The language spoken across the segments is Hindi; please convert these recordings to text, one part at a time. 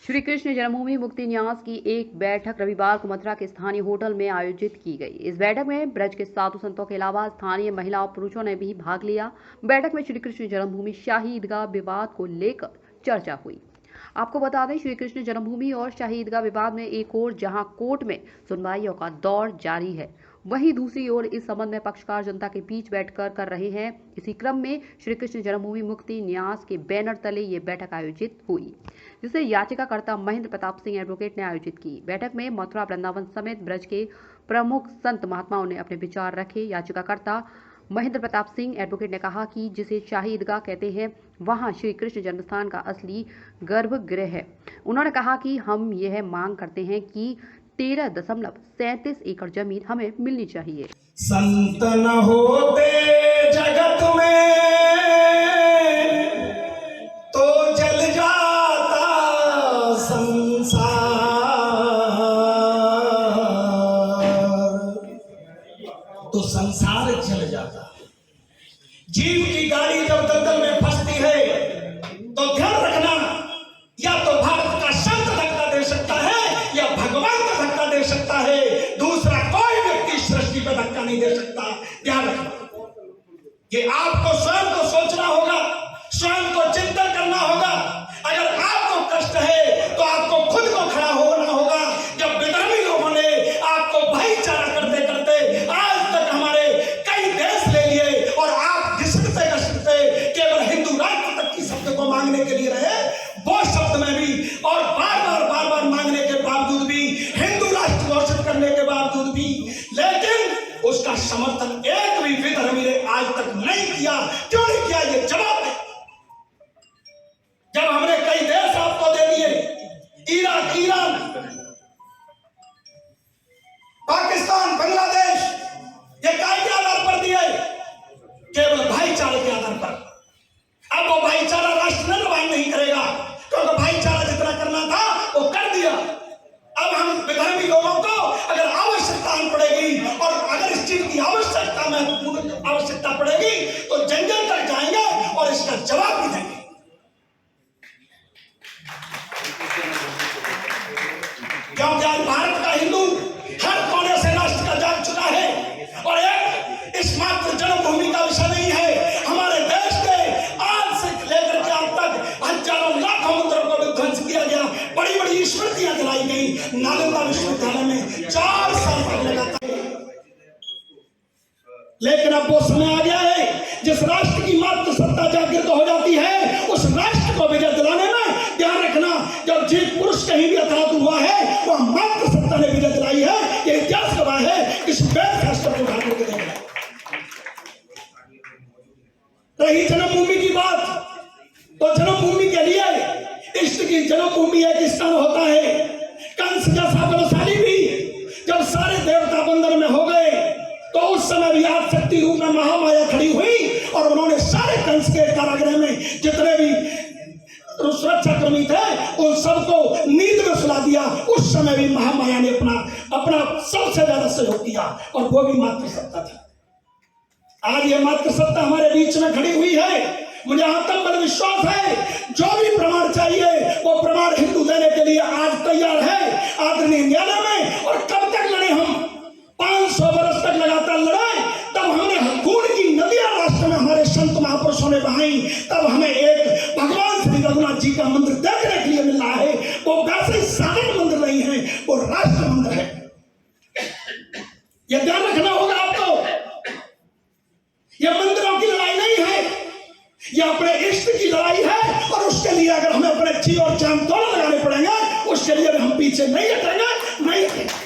श्री कृष्ण जन्मभूमि मुक्ति न्यास की एक बैठक रविवार को मथुरा के स्थानीय होटल में आयोजित की गई। इस बैठक में ब्रज के साधु संतों के अलावा स्थानीय महिला और पुरुषों ने भी भाग लिया। बैठक में श्री कृष्ण जन्मभूमि शाही ईदगाह विवाद को लेकर चर्चा हुई। आपको बता दें, श्री कृष्ण जन्मभूमि और शाही ईदगाह विवाद में एक ओर जहां कोर्ट में सुनवाइयों का दौर जारी है, वहीं दूसरी ओर इस संबंध में पक्षकार जनता के बीच बैठकर कर रहे हैं। इसी क्रम में श्री कृष्ण जन्मभूमि मुक्ति न्यास के बैनर तले ये बैठक आयोजित हुई, जिसे याचिकाकर्ता महेंद्र प्रताप सिंह एडवोकेट ने आयोजित की। बैठक में मथुरा वृंदावन समेत ब्रज के प्रमुख संत महात्माओं ने अपने विचार रखे। याचिकाकर्ता महेंद्र प्रताप सिंह एडवोकेट ने कहा कि जिसे शाही ईदगाह कहते हैं, वहां श्री कृष्ण जन्मस्थान का असली गर्भगृह है। उन्होंने कहा कि हम यह मांग करते हैं कि 13.37 एकड़ जमीन हमें मिलनी चाहिए। संत न होते जगत में तो जल जाता संसार, तो संसार जल जाता। जीव की गाड़ी जब दलदल में फंसती है तो ध्यान रखना, या तो भारत का संत धक्का दे सकता है या भगवान का धक्का दे सकता है। दूसरा कोई व्यक्ति सृष्टि पर धक्का नहीं दे सकता। ध्यान रखना, ये आपको स्वयं को सोचना होगा, स्वयं को चिंतन करना होगा। अगर आपको कष्ट है तो आपको खुद को खड़ा होना होगा। जब विधर्मी लोगों ने आपको भाईचारा करते करते आज तक हमारे कई देश ले लिए और आप घिसटते घिसटते केवल हिंदू राष्ट्र तक की शब्द को मांगने के लिए रहे, वो शब्द में भी और बार बार मांगने के बावजूद भी, हिंदू राष्ट्र घोषित करने के बावजूद भी, लेकिन उसका समर्थन एक भी विधर्मी ने आज तक नहीं किया। क्यों नहीं किया, ये जवाब है। जब हमने कई देश आपको दे दिए, इराक, ईरान, पाकिस्तान, बांग्लादेश, ये काय के आधार पर दिए? केवल भाईचारे के आधार पर। अब वो भाईचारा राष्ट्र निर्माण नहीं करेगा, क्योंकि भाईचारा जितना करना था वो कर दिया। अब हम विधर्मी लोगों को अगर आवश्यकता पड़ेगी और अगर इस चीज की आवश्यकता पड़ेगी तो जंगल तक जाएंगे और इसका जवाब भी देंगे। क्योंकि आज भारत का हिंदू हर कोने से राष्ट्र का जाग चुका है और एक इस मात्र जन्मभूमि का विषय नहीं है। हमारे देश के आज से लेकर के अब तक हजारों लाखों मंदिरों को विध्वंस किया गया, बड़ी बड़ी स्मृतियां जलाई गई। नालंदा विश्वविद्यालय में 4 साल तक लगा था। लेकिन अब वो समय आ गया है जिस राष्ट्र की मात्र सत्ता जागृत हो जाती है, उस राष्ट्र को विजय दिलाने में ध्यान रखना, जब जीव पुरुष कहीं भी अथात हुआ है वह मात्र सत्ता ने विजय दिलाई है। ये इतिहास गवाह है। इस वेद शास्त्र को उठा करके देखना। रही जन्मभूमि की बात, तो जन्मभूमि के लिए इष्ट की जन्मभूमि एक स्थान होता है। कंस जैसा बलशाली भी जब सारे देवता बंधन में हो गए तो उस समय भी आदिशक्ति रूप में महामाया खड़ी हुई और उन्होंने सारे कंस के कारागृह में जितने भी सुरक्षाकर्मी थे उन सबको नींद में सुला दिया। उस समय भी महामाया ने अपना सबसे ज्यादा सहयोग किया और वो भी मात्र सत्ता थी। आज ये मात्र सत्ता हमारे बीच में खड़ी हुई है। मुझे आत्मबल विश्वास है, जो भी प्रमाण चाहिए वो प्रमाण हिंदू देने के लिए आज तैयार है आदरणीय न्यायालय में। और कब तक लड़े हम? 500 वर्ष तक लगातार लड़े। तब हमने खून की नदियां राष्ट्र में हमारे संत महापुरुषों ने बहाई। तब हमें एक भगवान श्री रघुनाथ जी का मंदिर देखने के लिए मिल रहा है। वो वैसे साधारण मंदिर नहीं है, वो राष्ट्र मंदिर है। यह ध्यान रखना होगा आपको। यह मंदिरों की लड़ाई नहीं है, यह अपने इष्ट की लड़ाई है। और उसके लिए अगर हमें अपने जी और जान दोनों लगाने पड़ेंगे, उसके लिए हम पीछे नहीं हटेंगे, नहीं हटेंगे।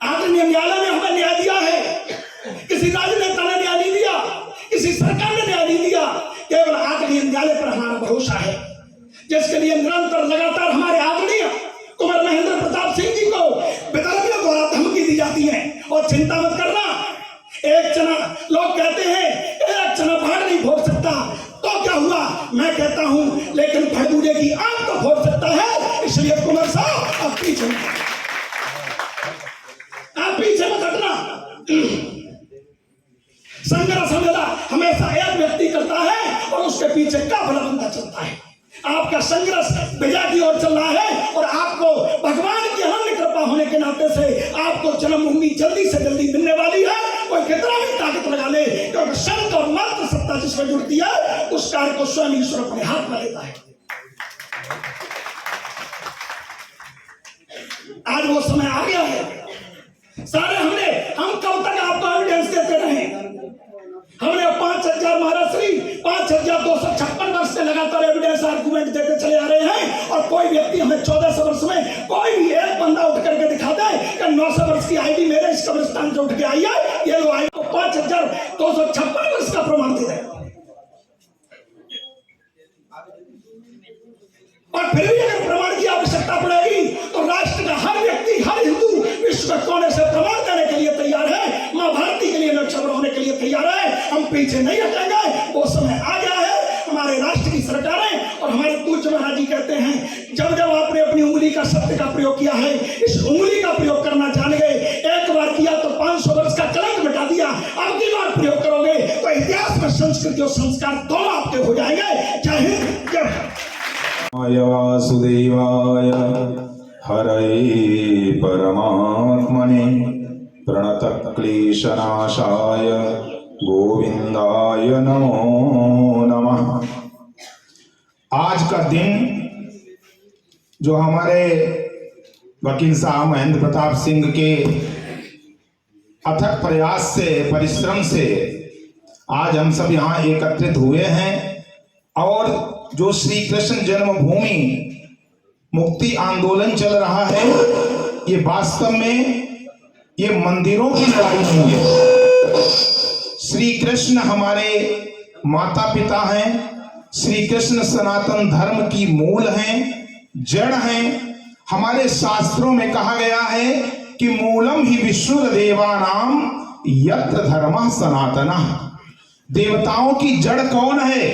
आदरणीय न्यायालय ने हमें न्याय दिया है। किसी राजनेता ने न्याय नहीं दिया, किसी सरकार ने न्याय नहीं दिया। केवल आदरणीय न्यायालय पर हमारा भरोसा है, जिसके लिए निरंतर लगातार हमारे आदरणीय कुंवर महेंद्र प्रताप सिंह जी को विधर्मियों द्वारा धमकी दी जाती है। और चिंता मत करना, एक चना, लोग कहते हैं एक चना भाड़ नहीं फोड़ सकता, तो क्या हुआ? मैं कहता हूं लेकिन खरबूजे की आग तो फोड़ सकता है। इसलिए कुंवर साहब अब पीछे मत हटना। संघर्ष हमेशा एक व्यक्ति करता है और उसके पीछे काफिला बंदा चलता है। आपका संघर्ष विजय की ओर चल रहा है और आपको भगवान की अनन्य कृपा होने के नाते से आपको जन्मभूमि जल्दी से जल्दी मिलने वाली है। कोई कितना भी ताकत लगा ले, क्योंकि संत और मंत्र सत्ता जिसमें जुड़ती है उस कार्य को स्वयं ईश्वर अपने हाथ में लेता है। आज वो समय आ गया है। सारे हम कब तक आपको एविडेंस देते रहे? हमने 5000 महाराज श्री 5256 वर्ष से लगातार एविडेंस आर्गुमेंट देते चले आ रहे हैं, और कोई व्यक्ति हमें 1400 वर्ष में कोई भी एक बंदा उठ करके दिखा दे कि 900 वर्ष की आईडी मेरे इस कब्रिस्तान से उठ के आई है, ये लो आई को 5256 वर्ष का प्रमाण दे रहे। और फिर भी अगर प्रमाण की आवश्यकता पड़ेगी तो राष्ट्र का हर व्यक्ति, हर हिंदू विश्व के कोने से प्रमाण देने के लिए तैयार है, मां भारती के लिए नक्शा बनाने के लिए तैयार है। हम पीछे नहीं हटेंगे। वो समय आ गया है। हमारे राष्ट्र की सरकारें और हमारे पूज्य महाराज जी कहते हैं, जब जब आपने अपनी उंगली का सत्य का प्रयोग किया है, इस उंगली का प्रयोग करना जान गए। एक बार किया तो 500 वर्ष का कलंक मिटा दिया, अब की बार प्रयोग करोगे तो इतिहास में संस्कृति और संस्कार दोनों आपके हो जाएंगे। जय हिंद, जय भारत। वासुदेवाय हरये परमात्मने प्रणतक्लेशनाशाय गोविंदाय नमो नमः। आज का दिन जो हमारे वकील साहब महेंद्र प्रताप सिंह के अथक प्रयास से, परिश्रम से आज हम सब यहाँ एकत्रित हुए हैं, और जो श्री कृष्ण जन्मभूमि मुक्ति आंदोलन चल रहा है, ये वास्तव में ये मंदिरों की लड़ाई नहीं है। श्री कृष्ण हमारे माता पिता हैं, श्री कृष्ण सनातन धर्म की मूल हैं, जड़ हैं। हमारे शास्त्रों में कहा गया है कि मूलम ही विष्णुर्देवानाम यत्र धर्मः सनातनः। देवताओं की जड़ कौन है?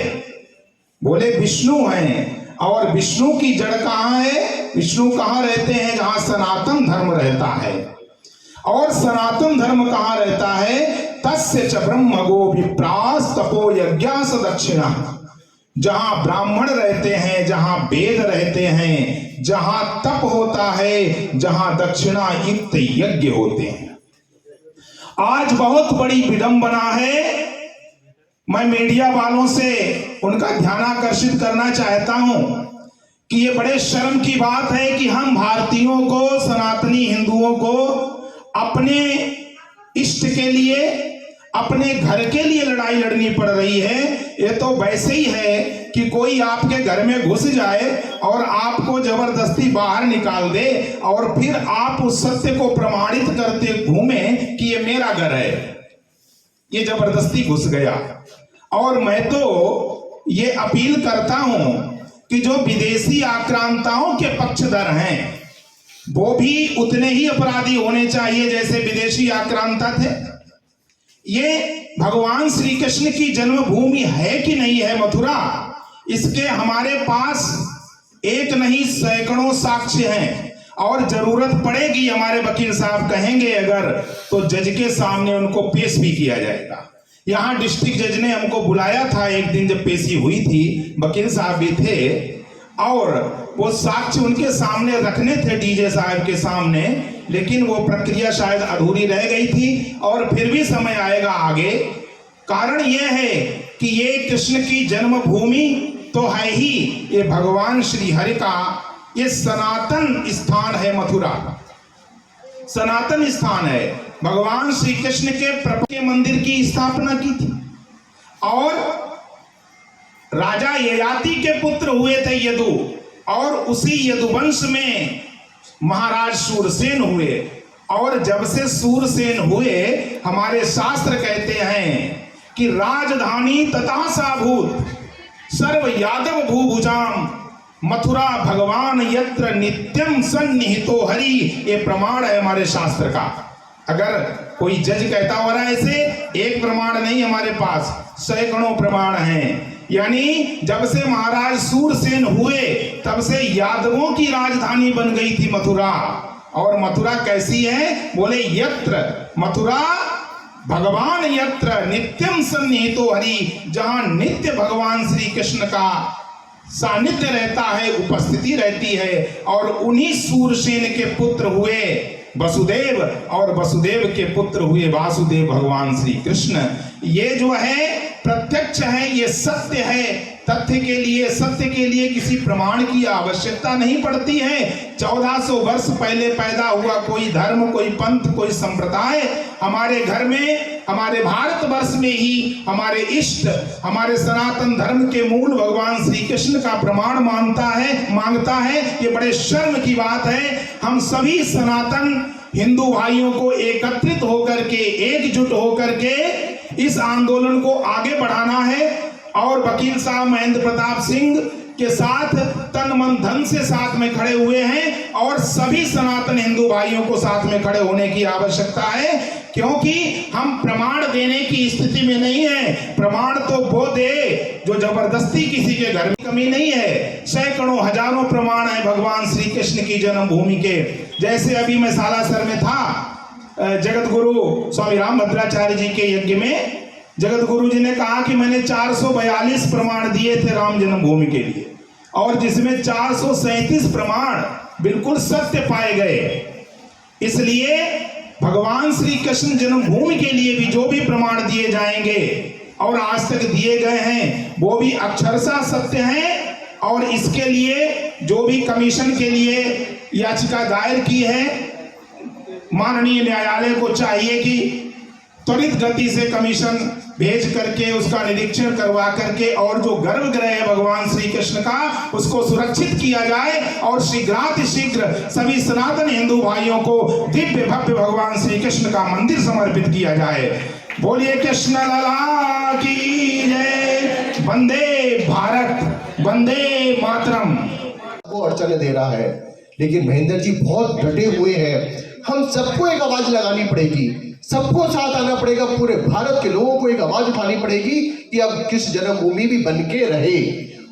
बोले विष्णु हैं। और विष्णु की जड़ कहाँ है? विष्णु कहाँ रहते हैं? जहां सनातन धर्म रहता है। और सनातन धर्म कहाँ रहता है? तस्य च ब्रह्म गो विप्रास तपो यज्ञास दक्षिणा। जहां ब्राह्मण रहते हैं, जहां वेद रहते हैं, जहां तप होता है, जहां दक्षिणा युक्त यज्ञ होते हैं। आज बहुत बड़ी विडंबना है। मैं मीडिया वालों से उनका ध्यान आकर्षित करना चाहता हूं कि ये बड़े शर्म की बात है कि हम भारतीयों को, सनातनी हिंदुओं को अपने इष्ट के लिए, अपने घर के लिए लड़ाई लड़नी पड़ रही है। ये तो वैसे ही है कि कोई आपके घर में घुस जाए और आपको जबरदस्ती बाहर निकाल दे, और फिर आप उस सत्य को प्रमाणित करते घूमे कि ये मेरा घर है, ये जबरदस्ती घुस गया। और मैं तो ये अपील करता हूं कि जो विदेशी आक्रांताओं के पक्षधर हैं वो भी उतने ही अपराधी होने चाहिए जैसे विदेशी आक्रांता थे। ये भगवान श्री कृष्ण की जन्मभूमि है कि नहीं है मथुरा, इसके हमारे पास एक नहीं सैकड़ों साक्ष्य हैं। और जरूरत पड़ेगी, हमारे वकील साहब कहेंगे अगर, तो जज के सामने उनको पेश भी किया जाएगा। यहाँ डिस्ट्रिक्ट जज ने हमको बुलाया था एक दिन जब पेशी हुई थी, वकील साहब भी थे, और वो साक्ष्य उनके सामने रखने थे डीजे साहब के सामने, लेकिन वो प्रक्रिया शायद अधूरी रह गई थी, और फिर भी समय आएगा आगे। कारण यह है कि ये कृष्ण की जन्मभूमि तो है ही, ये भगवान श्री हरि का ये सनातन स्थान है। मथुरा सनातन स्थान है। भगवान श्री कृष्ण के प्रभु के मंदिर की स्थापना की थी, और राजा ययाति के पुत्र हुए थे यदु, और उसी यदुवंश में महाराज सूरसेन हुए। और जब से सूरसेन हुए, हमारे शास्त्र कहते हैं कि राजधानी तथा साभूत सर्व यादव भूभुजाम मथुरा भगवान यत्र नित्यम सन्निहितो हरि। ये प्रमाण है हमारे शास्त्र का। अगर कोई जज कहता हो रहा है ऐसे, एक प्रमाण नहीं हमारे पास, सैकड़ों प्रमाण हैं। यानी जब से महाराज सूरसेन हुए तब से यादवों की राजधानी बन गई थी मथुरा। और मथुरा कैसी है? बोले यत्र, मथुरा भगवान यत्र नित्यम सन्निहितो हरि, जहां नित्य भगवान श्री कृष्ण का सानिध्य रहता है, उपस्थिति रहती है। और उन्हीं सूरसेन के पुत्र हुए वसुदेव, और वसुदेव के पुत्र हुए वासुदेव भगवान श्री कृष्ण। ये जो है प्रत्यक्ष है, ये सत्य है। तथ्य के लिए, सत्य के लिए किसी प्रमाण की आवश्यकता नहीं पड़ती है। 1400 वर्ष पहले पैदा हुआ कोई धर्म, कोई पंथ, कोई संप्रदाय हमारे घर में, हमारे भारतवर्ष में ही हमारे इष्ट, हमारे सनातन धर्म के मूल भगवान श्री कृष्ण का प्रमाण मांगता है। ये बड़े शर्म की बात है। हम सभी सनातन हिंदू भाइयों को एकत्रित होकर के, एकजुट होकर के इस आंदोलन को आगे बढ़ाना है। और वकील साहब महेंद्र प्रताप सिंह के साथ तन मन धन से साथ में खड़े हुए हैं, और सभी सनातन हिंदू भाइयों को साथ में खड़े होने की आवश्यकता है, क्योंकि हम प्रमाण देने की स्थिति में नहीं है। प्रमाण तो वो दे जो जबरदस्ती किसी के घर में, कमी नहीं है। सैकड़ों हजारों प्रमाण है भगवान श्री कृष्ण की जन्मभूमि के। जैसे अभी मैं सालासर में था, जगत गुरु स्वामी राम भद्राचार्य जी के यज्ञ में जगत गुरु जी ने कहा कि मैंने 442 प्रमाण दिए थे राम जन्मभूमि के लिए, और जिसमें 437 प्रमाण बिल्कुल सत्य पाए गए। इसलिए भगवान श्री कृष्ण जन्मभूमि के लिए भी जो भी प्रमाण दिए जाएंगे और आज तक दिए गए हैं, वो भी अक्षरशः सत्य हैं। और इसके लिए जो भी कमीशन के लिए याचिका दायर की है, माननीय न्यायालय को चाहिए कि त्वरित गति से कमीशन भेज करके उसका निरीक्षण करवा करके, और जो गर्भगृह है भगवान श्री कृष्ण का, उसको सुरक्षित किया जाए, और शीघ्रातिशीघ्र सभी सनातन हिंदू भाइयों को दिव्य भव्य भगवान श्री कृष्ण का मंदिर समर्पित किया जाए। बोलिए कृष्ण लला की जय। वंदे भारत, वंदे मातरम। वो अड़चने दे रहा है, लेकिन महेंद्र जी बहुत डटे हुए हैं। हम सबको एक आवाज लगानी पड़ेगी, सबको साथ आना पड़ेगा, पूरे भारत के लोगों को एक आवाज उठानी पड़ेगी कि अब किस जन्मभूमि भी बनके रहे।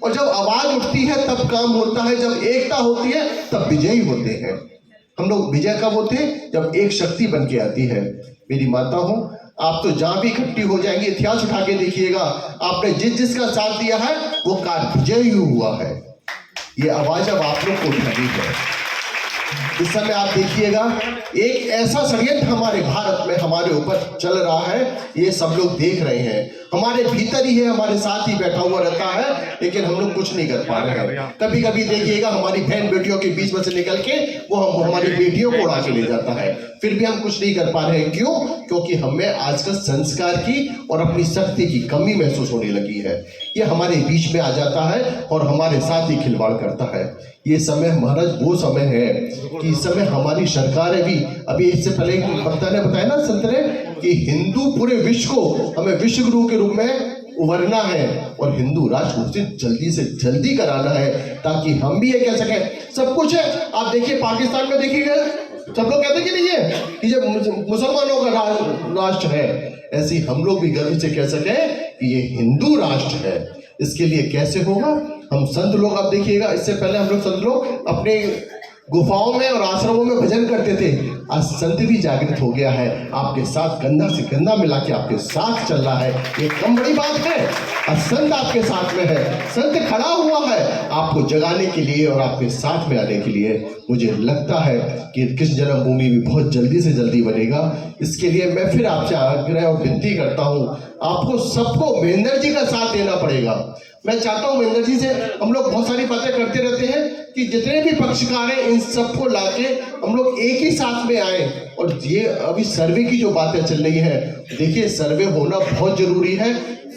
और जब आवाज उठती है तब काम होता है, जब एकता होती है तब विजयी होते हैं। हम लोग विजय कब होते हैं? जब एक शक्ति बनके आती है। मेरी माता हो, आप तो जहां भी इकट्ठी हो जाएंगे, इतिहास उठा के देखिएगा, आपने जिसका साथ दिया है वो कार्य विजयी हुआ है। ये आवाज अब आप लोग को उठानी है। इस समय आप देखिएगा एक ऐसा षड्यंत्र हमारे भारत में हमारे ऊपर चल रहा है, ये सब लोग देख रहे हैं। हमारे भीतर ही है, हमारे साथ ही बैठा हुआ रहता है, लेकिन हम लोग कुछ नहीं कर पा रहे हैं। कभी कभी देखिएगा हमारी बहन बेटियों के बीच में से निकल के वो हमारी बेटियों को उड़ा के ले जाता है, फिर भी हम कुछ नहीं कर पा रहे हैं। क्यों? क्योंकि हमें आजकल संस्कार की और अपनी शक्ति की कमी महसूस होने लगी है। ये हमारे बीच में आ जाता है और हमारे साथ ही खिलवाड़ करता है। ये समय महाराज वो समय है कि इस समय हमारी सरकार है भी, अभी इससे पहले एक वक्ता ने बताया ना संत ने, कि हिंदू पूरे विश्व को हमें विश्व गुरु के रूप में उभरना है और हिंदू राष्ट्र घोषित जल्दी से जल्दी कराना है, ताकि हम भी ये कह सकें सब कुछ है। आप देखिए पाकिस्तान में देखिएगा, सब लोग कहते कि नहीं है कि जब मुसलमानों का राष्ट्र है, ऐसे हम लोग भी गर्व से कह सकें कि ये हिंदू राष्ट्र है। इसके लिए कैसे होगा? हम संत लोग, आप देखिएगा इससे पहले हम लोग संत लोग अपने गुफाओं में और आश्रमों में भजन करते थे। आज संत भी जागृत हो गया है, आपके साथ कंधा से कंधा मिला के आपके साथ चल रहा है, ये कम बड़ी बात है। आज संत आपके साथ में है, संत खड़ा हुआ है आपको जगाने के लिए और आपके साथ में आने के लिए। मुझे लगता है कि किस जन्मभूमि भी बहुत जल्दी से जल्दी बनेगा। इसके लिए मैं फिर आपसे आग्रह और विनती करता हूँ, आपको सबको महेंद्र जी का साथ देना पड़ेगा। मैं चाहता हूँ महेंद्र जी से, हम लोग बहुत सारी बातें करते रहते हैं कि जितने भी पक्षकार हैं इन सबको लाके हम लोग एक ही साथ में आए। और ये अभी सर्वे की जो बातें चल रही है, देखिए सर्वे होना बहुत जरूरी है।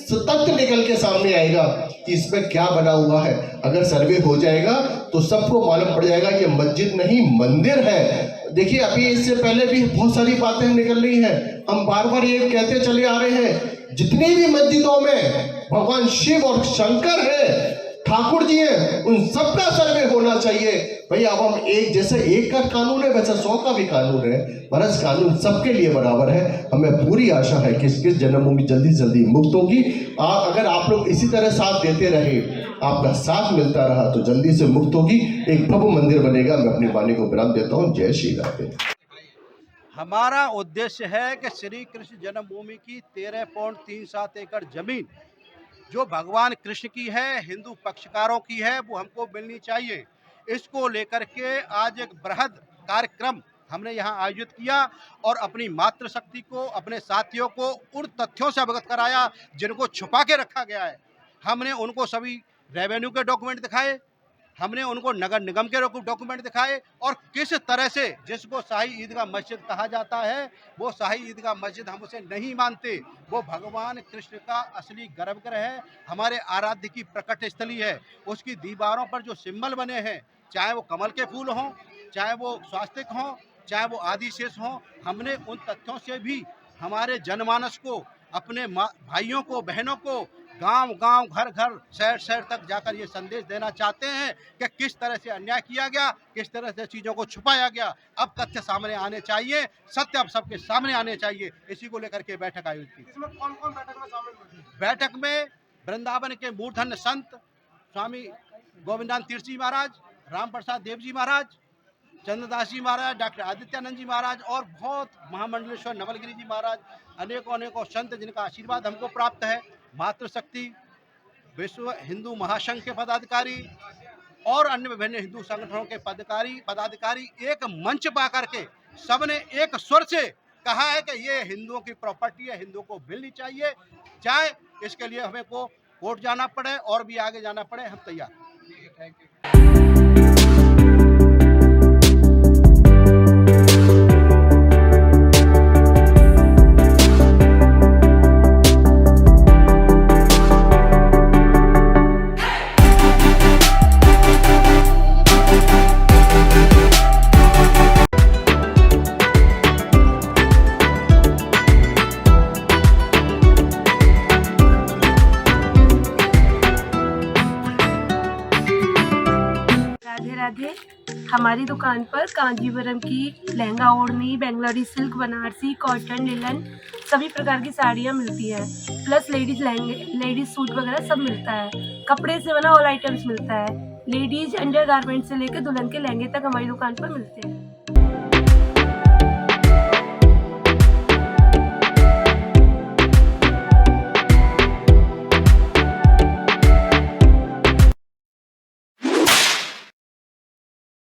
तथ्य निकल के सामने आएगा कि इसमें क्या बना हुआ है। अगर सर्वे हो जाएगा तो सबको मालूम पड़ जाएगा ये मस्जिद नहीं मंदिर है। देखिए अभी इससे पहले भी बहुत सारी बातें निकल रही हैं, हम बार बार ये कहते चले आ रहे हैं, जितनी भी मस्जिदों में भगवान शिव और शंकर है, ठाकुर जी हैं, उन सबका सर्वे होना चाहिए। भैया अब हम एक, जैसे एक का कानून है वैसा 100 का भी कानून है, बरस कानून सबके लिए बराबर है। हमें पूरी आशा है कि किस जन्मभूमि जल्दी से जल्दी मुक्त होगी। अगर आप लोग इसी तरह साथ देते रहे, आपका साथ मिलता रहा, तो जल्दी से मुक्त होगी, एक भव्य मंदिर बनेगा। मैं अपनी वाणी को विराम देता हूँ। जय श्री राधे। हमारा उद्देश्य है कि श्री कृष्ण जन्मभूमि की 13.37 एकड़ जमीन जो भगवान कृष्ण की है, हिंदू पक्षकारों की है, वो हमको मिलनी चाहिए। इसको लेकर के आज एक बृहद कार्यक्रम हमने यहाँ आयोजित किया और अपनी मातृशक्ति को, अपने साथियों को उन तथ्यों से अवगत कराया जिनको छुपा के रखा गया है। हमने उनको सभी रेवेन्यू के डॉक्यूमेंट दिखाए, हमने उनको नगर निगम के डॉक्यूमेंट दिखाए और किस तरह से जिसको शाही ईदगाह मस्जिद कहा जाता है वो शाही ईदगाह मस्जिद हम उसे नहीं मानते। वो भगवान कृष्ण का असली गर्भगृह है, हमारे आराध्य की प्रकट स्थली है। उसकी दीवारों पर जो सिंबल बने हैं, चाहे वो कमल के फूल हों, चाहे वो स्वास्तिक हों, चाहे वो आदिशेष हों, हमने उन तथ्यों से भी हमारे जनमानस को, अपने भाइयों को, बहनों को गांव गांव, घर घर, शहर शहर तक जाकर ये संदेश देना चाहते हैं कि किस तरह से अन्याय किया गया, किस तरह से चीज़ों को छुपाया गया। अब तथ्य सामने आने चाहिए, सत्य अब सबके सामने आने चाहिए। इसी को लेकर के बैठक आयोजित की। इसमें कौन कौन बैठक में शामिल हुए? बैठक में वृंदावन के मूर्धन्य संत स्वामी गोविंदान तीर्थ जी महाराज, राम प्रसाद देव जी महाराज, चंद्रदास जी महाराज, डॉक्टर आदित्यानंद जी महाराज और बहुत महामंडलेश्वर नवलगिरी जी महाराज, अनेकों अनेकों संत जिनका आशीर्वाद हमको प्राप्त है, मातृशक्ति, विश्व हिंदू महासंघ के पदाधिकारी और अन्य विभिन्न हिंदू संगठनों के पदाधिकारी एक मंच पा करके सबने एक स्वर से कहा है कि ये हिंदुओं की प्रॉपर्टी है, हिंदुओं को मिलनी चाहिए, चाहे इसके लिए हमें को कोर्ट जाना पड़े और भी आगे जाना पड़े, हम तैयार हैं। राधे राधे। हमारी दुकान पर कांजीवरम की लहंगा ओढ़नी, Bangalori silk, Banarasi, cotton, linen सभी प्रकार की साड़ियाँ मिलती है। प्लस लेडीज लहंगे, लेडीज सूट वगैरह सब मिलता है। कपड़े से बना ऑल आइटम्स मिलता है। लेडीज अंडर गारमेंट से लेकर दुल्हन के लहंगे तक हमारी दुकान पर मिलते हैं।